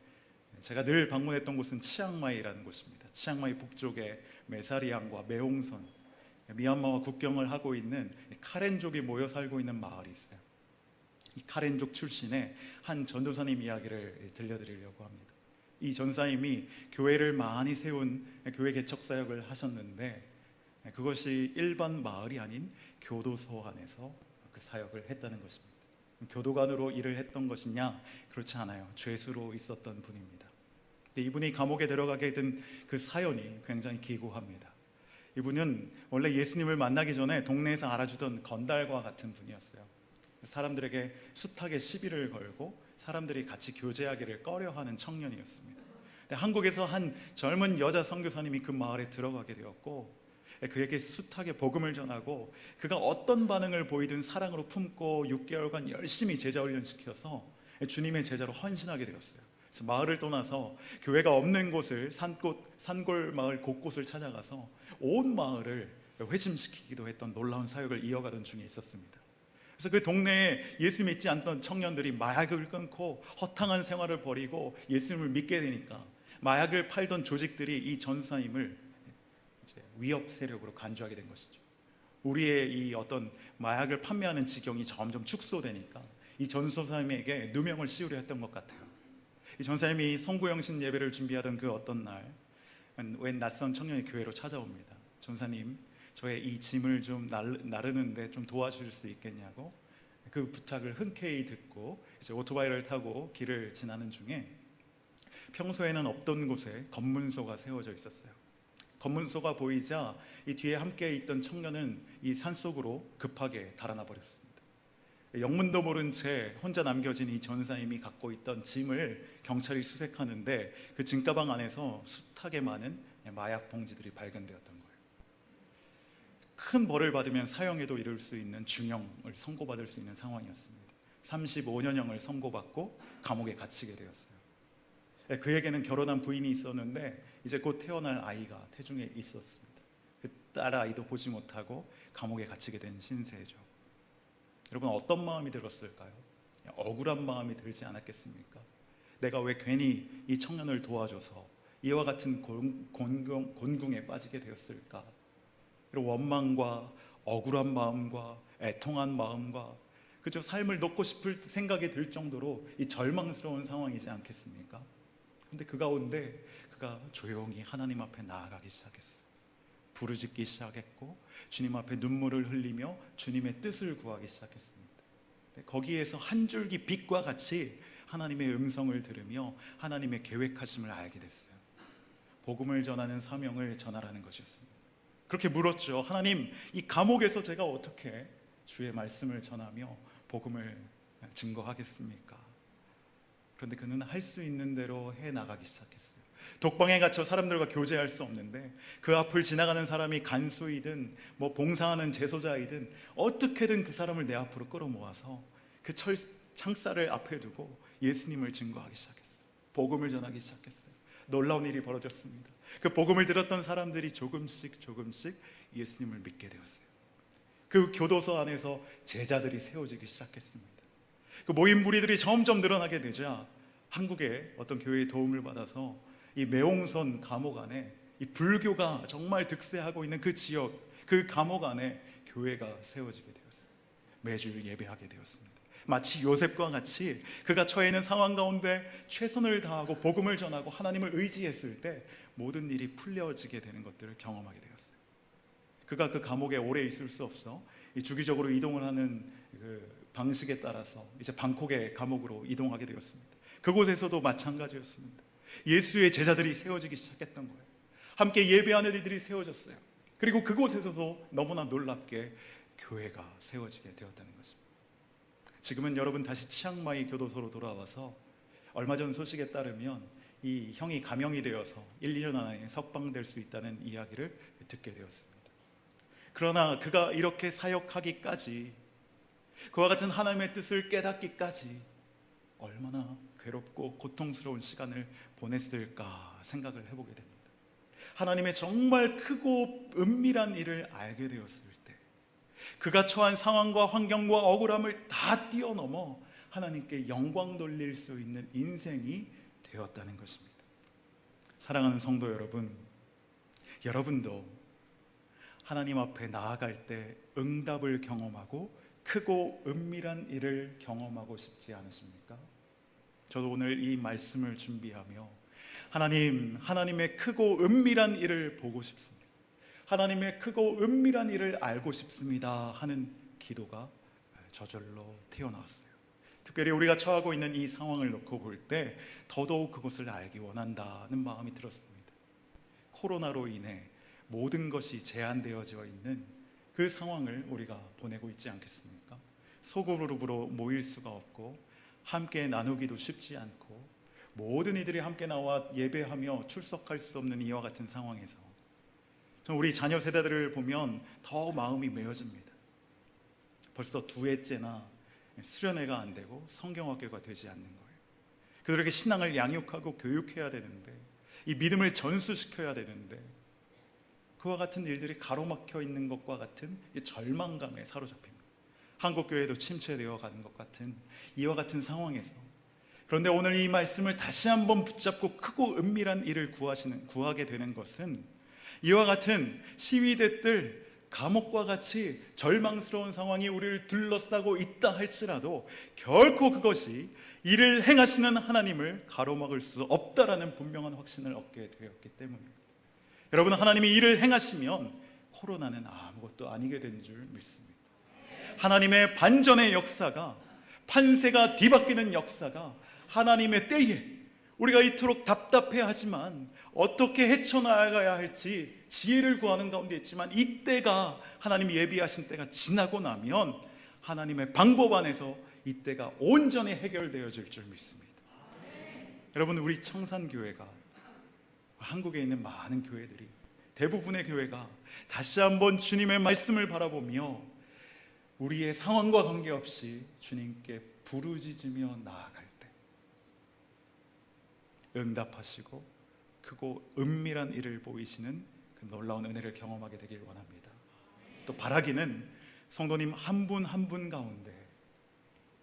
제가 늘 방문했던 곳은 치앙마이라는 곳입니다. 치앙마이 북쪽에 메사리앙과 메옹선, 미얀마와 국경을 하고 있는 카렌족이 모여 살고 있는 마을이 있어요. 이 카렌족 출신의 한 전도사님 이야기를 들려드리려고 합니다. 이 전사님이 교회를 많이 세운 교회 개척 사역을 하셨는데 그것이 일반 마을이 아닌 교도소 안에서 그 사역을 했다는 것입니다. 교도관으로 일을 했던 것이냐? 그렇지 않아요. 죄수로 있었던 분입니다. 근데 이분이 감옥에 들어가게 된 그 사연이 굉장히 기구합니다. 이분은 원래 예수님을 만나기 전에 동네에서 알아주던 건달과 같은 분이었어요. 사람들에게 숱하게 시비를 걸고 사람들이 같이 교제하기를 꺼려하는 청년이었습니다. 근데 한국에서 한 젊은 여자 선교사님이 그 마을에 들어가게 되었고 그에게 숱하게 복음을 전하고 그가 어떤 반응을 보이든 사랑으로 품고 6개월간 열심히 제자 훈련시켜서 주님의 제자로 헌신하게 되었어요. 그래서 마을을 떠나서 교회가 없는 곳을 산골 마을 곳곳을 찾아가서 온 마을을 회심시키기도 했던 놀라운 사역을 이어가던 중에 있었습니다. 그래서 그 동네에 예수 믿지 않던 청년들이 마약을 끊고 허탕한 생활을 버리고 예수님을 믿게 되니까 마약을 팔던 조직들이 이 전사님을 이제 위협 세력으로 간주하게 된 것이죠. 우리의 이 어떤 마약을 판매하는 지경이 점점 축소되니까 이 전사님에게 누명을 씌우려 했던 것 같아요. 이 전사님이 성구영신 예배를 준비하던 그 어떤 날, 웬 낯선 청년이 교회로 찾아옵니다. 전사님, 저의 이 짐을 좀 나르는데 좀 도와줄 수 있겠냐고 그 부탁을 흔쾌히 듣고 이제 오토바이를 타고 길을 지나는 중에 평소에는 없던 곳에 검문소가 세워져 있었어요. 검문소가 보이자 이 뒤에 함께 있던 청년은 이 산속으로 급하게 달아나 버렸습니다. 영문도 모른 채 혼자 남겨진 이 전사님이 갖고 있던 짐을 경찰이 수색하는데 그 짐가방 안에서 숱하게 많은 마약 봉지들이 발견되었던 거예요. 큰 벌을 받으면 사형에도 이를 수 있는 중형을 선고받을 수 있는 상황이었습니다. 35년형을 선고받고 감옥에 갇히게 되었어요. 그에게는 결혼한 부인이 있었는데 이제 곧 태어날 아이가 태중에 있었습니다. 그 딸 아이도 보지 못하고 감옥에 갇히게 된 신세죠. 여러분, 어떤 마음이 들었을까요? 억울한 마음이 들지 않았겠습니까? 내가 왜 괜히 이 청년을 도와줘서 이와 같은 곤궁에 빠지게 되었을까? 그리고 원망과 억울한 마음과 애통한 마음과 그저 삶을 놓고 싶을 생각이 들 정도로 이 절망스러운 상황이지 않겠습니까? 근데 그 가운데 그가 조용히 하나님 앞에 나아가기 시작했어요. 부르짖기 시작했고 주님 앞에 눈물을 흘리며 주님의 뜻을 구하기 시작했습니다. 거기에서 한 줄기 빛과 같이 하나님의 음성을 들으며 하나님의 계획하심을 알게 됐어요. 복음을 전하는 사명을 전하라는 것이었습니다. 그렇게 물었죠. 하나님, 이 감옥에서 제가 어떻게 주의 말씀을 전하며 복음을 증거하겠습니까? 그런데 그는 할 수 있는 대로 해 나가기 시작했어요. 독방에 갇혀 사람들과 교제할 수 없는데 그 앞을 지나가는 사람이 간수이든 뭐 봉사하는 제소자이든 어떻게든 그 사람을 내 앞으로 끌어모아서 그 창살을 앞에 두고 예수님을 증거하기 시작했어요. 복음을 전하기 시작했어요. 놀라운 일이 벌어졌습니다. 그 복음을 들었던 사람들이 조금씩 예수님을 믿게 되었어요. 그 교도소 안에서 제자들이 세워지기 시작했습니다. 그 모인 무리들이 점점 늘어나게 되자 한국의 어떤 교회의 도움을 받아서 이 매홍선 감옥 안에 이 불교가 정말 득세하고 있는 그 지역, 그 감옥 안에 교회가 세워지게 되었어요. 매주 예배하게 되었습니다. 마치 요셉과 같이 그가 처해 있는 상황 가운데 최선을 다하고 복음을 전하고 하나님을 의지했을 때 모든 일이 풀려지게 되는 것들을 경험하게 되었어요. 그가 그 감옥에 오래 있을 수 없어 이 주기적으로 이동을 하는 그 방식에 따라서 이제 방콕의 감옥으로 이동하게 되었습니다. 그곳에서도 마찬가지였습니다. 예수의 제자들이 세워지기 시작했던 거예요. 함께 예배하는 이들이 세워졌어요. 그리고 그곳에서도 너무나 놀랍게 교회가 세워지게 되었다는 것입니다. 지금은 여러분 다시 치앙마이 교도소로 돌아와서 얼마 전 소식에 따르면 이 형이 감형이 되어서 1, 2년 안에 석방될 수 있다는 이야기를 듣게 되었습니다. 그러나 그가 이렇게 사역하기까지, 그와 같은 하나님의 뜻을 깨닫기까지 얼마나 괴롭고 고통스러운 시간을 보냈을까 생각을 해보게 됩니다. 하나님의 정말 크고 은밀한 일을 알게 되었을 때 그가 처한 상황과 환경과 억울함을 다 뛰어넘어 하나님께 영광 돌릴 수 있는 인생이 되었다는 것입니다. 사랑하는 성도 여러분, 여러분도 하나님 앞에 나아갈 때 응답을 경험하고 크고 은밀한 일을 경험하고 싶지 않으십니까? 저도 오늘 이 말씀을 준비하며 하나님의 크고 은밀한 일을 보고 싶습니다. 하나님의 크고 은밀한 일을 알고 싶습니다 하는 기도가 저절로 튀어나왔어요. 특별히 우리가 처하고 있는 이 상황을 놓고 볼 때 더더욱 그것을 알기 원한다는 마음이 들었습니다. 코로나로 인해 모든 것이 제한되어져 있는 그 상황을 우리가 보내고 있지 않겠습니까? 소그룹으로 모일 수가 없고 함께 나누기도 쉽지 않고 모든 이들이 함께 나와 예배하며 출석할 수 없는 이와 같은 상황에서 우리 자녀 세대들을 보면 더 마음이 메어집니다. 벌써 2회째나 수련회가 안 되고 성경학교가 되지 않는 거예요. 그들에게 신앙을 양육하고 교육해야 되는데, 이 믿음을 전수시켜야 되는데, 그와 같은 일들이 가로막혀 있는 것과 같은 이 절망감에 사로잡힙니다. 한국교회도 침체되어 가는 것 같은 이와 같은 상황에서, 그런데 오늘 이 말씀을 다시 한번 붙잡고 크고 은밀한 일을 구하게 되는 것은, 이와 같은 시위대들 감옥과 같이 절망스러운 상황이 우리를 둘러싸고 있다 할지라도 결코 그것이 이를 행하시는 하나님을 가로막을 수 없다라는 분명한 확신을 얻게 되었기 때문입니다. 여러분, 하나님이 이를 행하시면 코로나는 아무것도 아니게 된 줄 믿습니다. 하나님의 반전의 역사가, 판세가 뒤바뀌는 역사가 하나님의 때에 우리가 이토록 답답해하지만 어떻게 헤쳐나가야 할지 지혜를 구하는 가운데 있지만, 이때가 하나님이 예비하신 때가 지나고 나면 하나님의 방법 안에서 이때가 온전히 해결되어질 줄 믿습니다. 여러분, 우리 청산교회가, 한국에 있는 많은 교회들이, 대부분의 교회가 다시 한번 주님의 말씀을 바라보며 우리의 상황과 관계없이 주님께 부르짖으며 나아갈 때 응답하시고 크고 은밀한 일을 보이시는 그 놀라운 은혜를 경험하게 되길 원합니다. 또 바라기는 성도님 한 분 한 분 가운데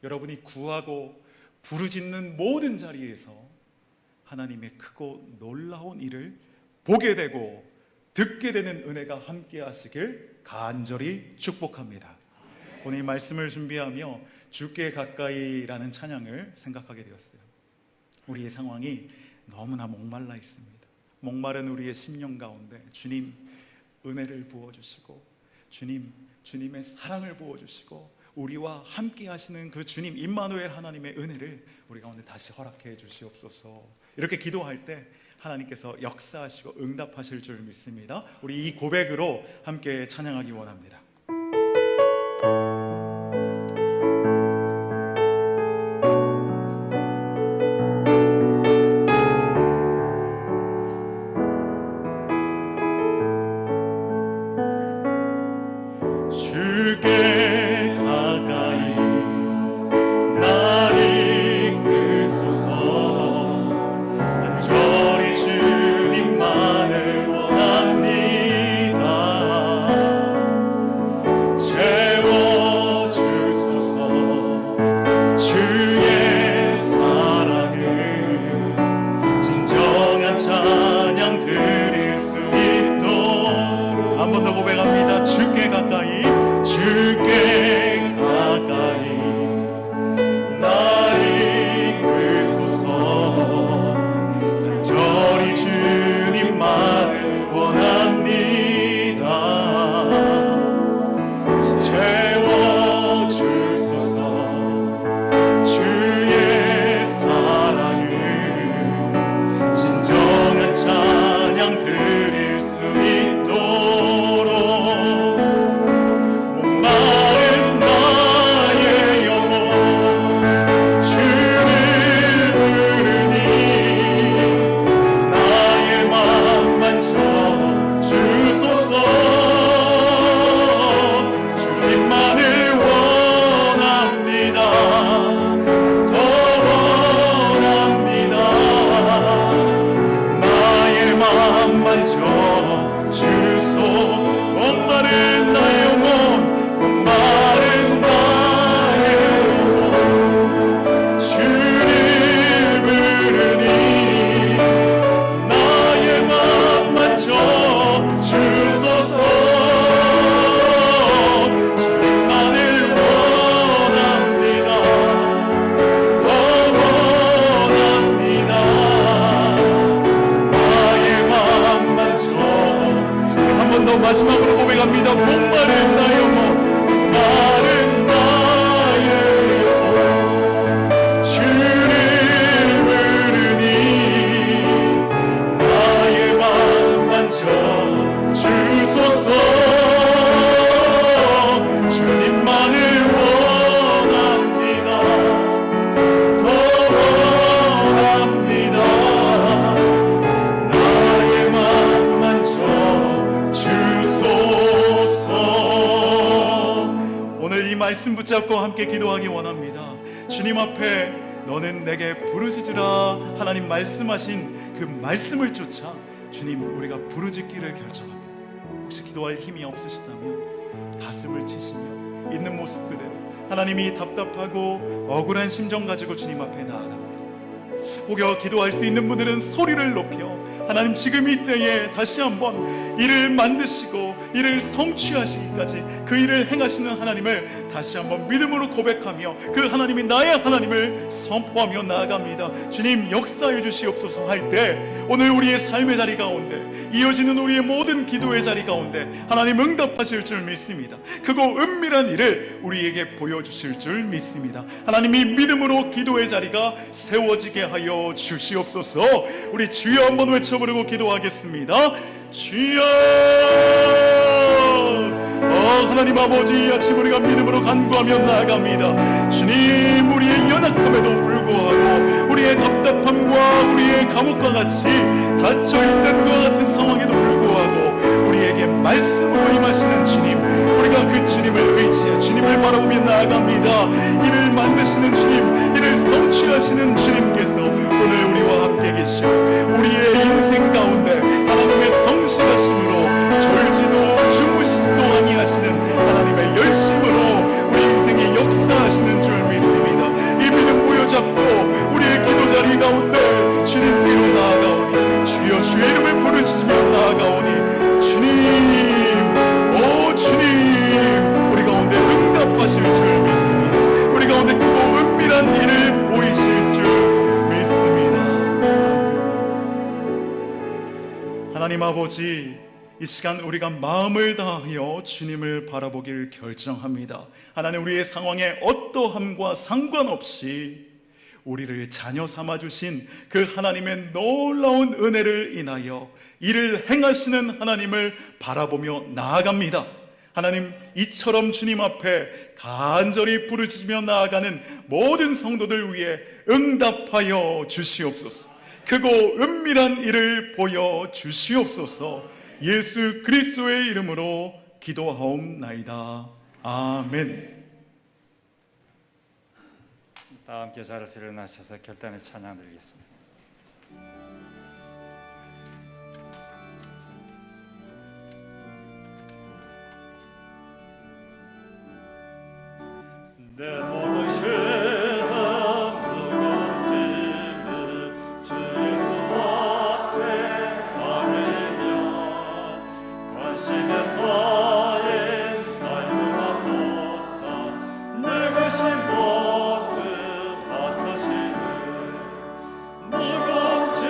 여러분이 구하고 부르짖는 모든 자리에서 하나님의 크고 놀라운 일을 보게 되고 듣게 되는 은혜가 함께 하시길 간절히 축복합니다. 오늘 이 말씀을 준비하며 주께 가까이라는 찬양을 생각하게 되었어요. 우리의 상황이 너무나 목말라 있습니다. 목마른 우리의 심령 가운데 주님 은혜를 부어주시고, 주님의 사랑을 부어주시고, 우리와 함께 하시는 그 주님 임마누엘 하나님의 은혜를 우리 가운데 다시 허락해 주시옵소서. 이렇게 기도할 때 하나님께서 역사하시고 응답하실 줄 믿습니다. 우리 이 고백으로 함께 찬양하기 원합니다. 주께 가까이 날 이끌소서. 간절히 주님만을 원합니다. 말씀 붙잡고 함께 기도하기 원합니다. 주님 앞에 너는 내게 부르짖으라 하나님 말씀하신 그 말씀을 쫓아 주님 우리가 부르짖기를 결정합니다. 혹시 기도할 힘이 없으시다면 가슴을 치시며 있는 모습 그대로 하나님이 답답하고 억울한 심정 가지고 주님 앞에 나아갑니다. 혹여 기도할 수 있는 분들은 소리를 높여 하나님 지금 이 때에 다시 한번 이를 만드시고 이를 성취하시기까지 그 일을 행하시는 하나님을 다시 한번 믿음으로 고백하며 그 하나님이 나의 하나님을 선포하며 나아갑니다. 주님 역사해 주시옵소서 할 때 오늘 우리의 삶의 자리 가운데 이어지는 우리의 모든 기도의 자리 가운데 하나님 응답하실 줄 믿습니다. 크고 은밀한 일을 우리에게 보여주실 줄 믿습니다. 하나님이 믿음으로 기도의 자리가 세워지게 하여 주시옵소서. 우리 주여 한번 외쳐 부르고 기도하겠습니다. 주여! 하나님 아버지, 이 아침 우리가 믿음으로 간구하며 나아갑니다. 주님, 우리의 연약함에도 불구하고 우리의 답답함과 우리의 감옥과 같이 닫혀있는 것과 같은 상황에도 불구하고 우리에게 말씀으로 임하시는 주님, 우리가 그 주님을 의지해 주님을 바라보며 나아갑니다. 이를 만드시는 주님, 이를 성취하시는 주님께서 오늘 우리와 함께 계시오 우리의 인생 가운데 하나님의 성실하심으로 졸지도 주무시지도 아니하시는 하나님의 열심으로 우리 인생에 역사하시는 줄 믿습니다. 이 믿음 부여잡고 우리의 기도 자리 가운데 주님 위로 나아가오니 주여 주의 이름을 부르짖으며 나아가오니 주님, 오 주님, 우리 가운데 응답하실 줄 믿습니다. 우리 가운데 크고 은밀한 일을 보이실 줄 하나님 아버지, 이 시간 우리가 마음을 다하여 주님을 바라보길 결정합니다. 하나님, 우리의 상황에 어떠함과 상관없이 우리를 자녀 삼아주신 그 하나님의 놀라운 은혜를 인하여 이를 행하시는 하나님을 바라보며 나아갑니다. 하나님, 이처럼 주님 앞에 간절히 부르짖으며 나아가는 모든 성도들 위해 응답하여 주시옵소서. 크고 은밀한 일을 보여 주시옵소서. 예수 그리스도의 이름으로 기도하옵나이다. 아멘. 다 함께 자리에서 일어나셔서 결단의 찬양 드리겠습니다. 내 몸을 죄악 무거운 짐을 주 예수 앞에 아뢰며 관심에서인 날마다 보사 내 것이 모두 맡으시는 무거운 짐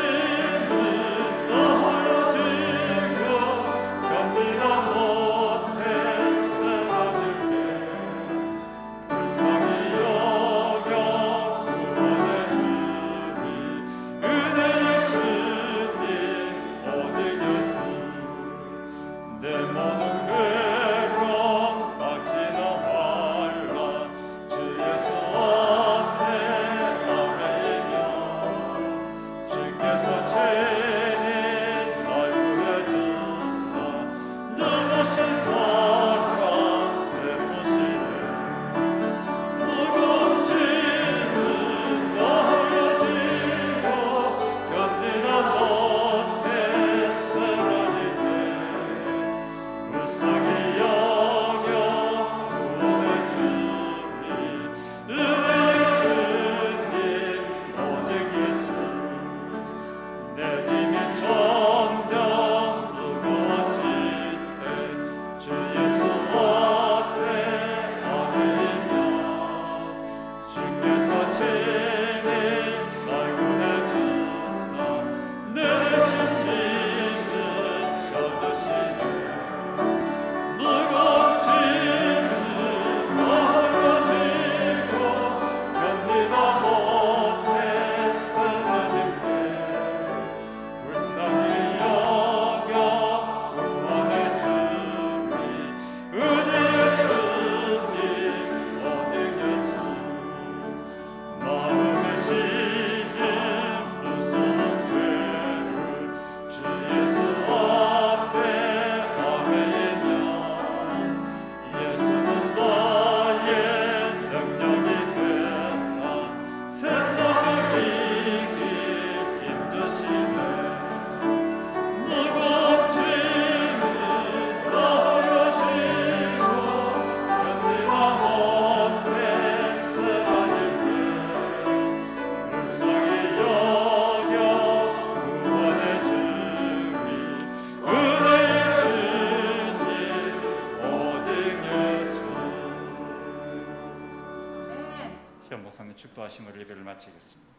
목사님 축도하심으로 예배를 마치겠습니다.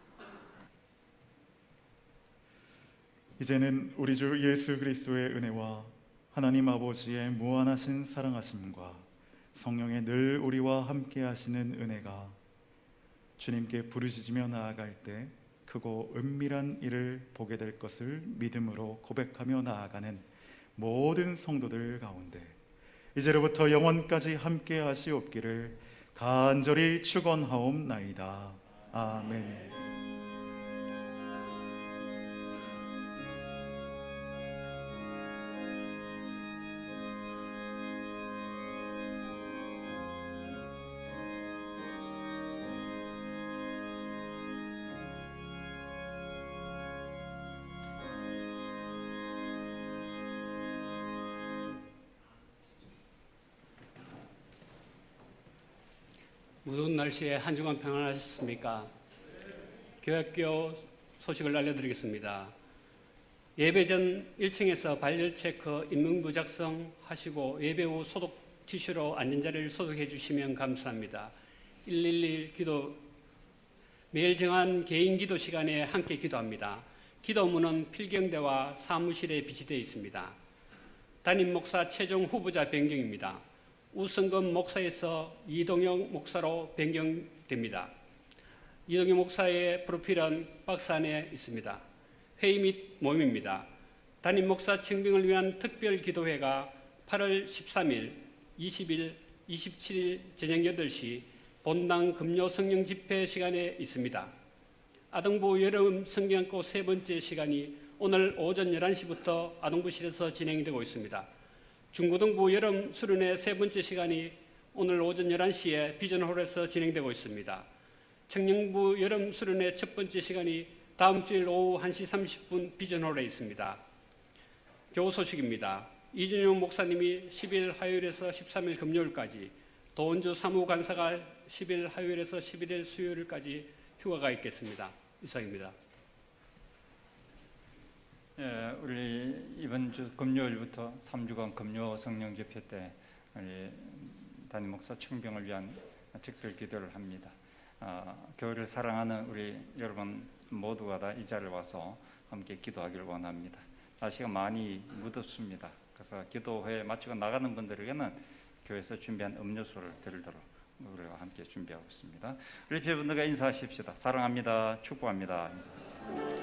이제는 우리 주 예수 그리스도의 은혜와 하나님 아버지의 무한하신 사랑하심과 성령의 늘 우리와 함께 하시는 은혜가 주님께 부르짖으며 나아갈 때 크고 은밀한 일을 보게 될 것을 믿음으로 고백하며 나아가는 모든 성도들 가운데 이제로부터 영원까지 함께 하시옵기를 간절히 축원하옵나이다. 아멘. 무더운 날씨에 한 주간 평안하셨습니까? 교학교 소식을 알려드리겠습니다. 예배 전 1층에서 발열 체크, 인명부 작성하시고 예배 후 소독 티슈로 앉은 자리를 소독해 주시면 감사합니다. 111 기도, 매일 정한 개인 기도 시간에 함께 기도합니다. 기도문은 필경대와 사무실에 비치되어 있습니다. 담임 목사 최종 후보자 변경입니다. 우성금 목사에서 이동영 목사로 변경됩니다. 이동영 목사의 프로필은 박스 안에 있습니다. 회의 및 모임입니다. 담임 목사 청빙을 위한 특별 기도회가 8월 13일, 20일, 27일 저녁 8시 본당 금요 성령 집회 시간에 있습니다. 아동부 여름 성경학교 세 번째 시간이 오늘 오전 11시부터 아동부실에서 진행되고 있습니다. 중고등부 여름 수련회 세 번째 시간이 오늘 오전 11시에 비전홀에서 진행되고 있습니다. 청년부 여름 수련회 첫 번째 시간이 다음 주일 오후 1시 30분 비전홀에 있습니다. 교우 소식입니다. 이준용 목사님이 10일 화요일에서 13일 금요일까지, 도원주 사무관사가 10일 화요일에서 11일 수요일까지 휴가가 있겠습니다. 이상입니다. 예, 우리 이번 주 금요일부터 3주간 금요 성령 집회 때 우리 담임 목사 청병을 위한 특별 기도를 합니다. 교회를 사랑하는 우리 여러분 모두가 다 이 자리에 와서 함께 기도하기를 원합니다. 날씨가 많이 무덥습니다. 그래서 기도회 마치고 나가는 분들에게는 교회에서 준비한 음료수를 드리도록 우리가 함께 준비하고 있습니다. 우리 교회분들과 인사하십시다. 사랑합니다. 축복합니다. 인사하십시다.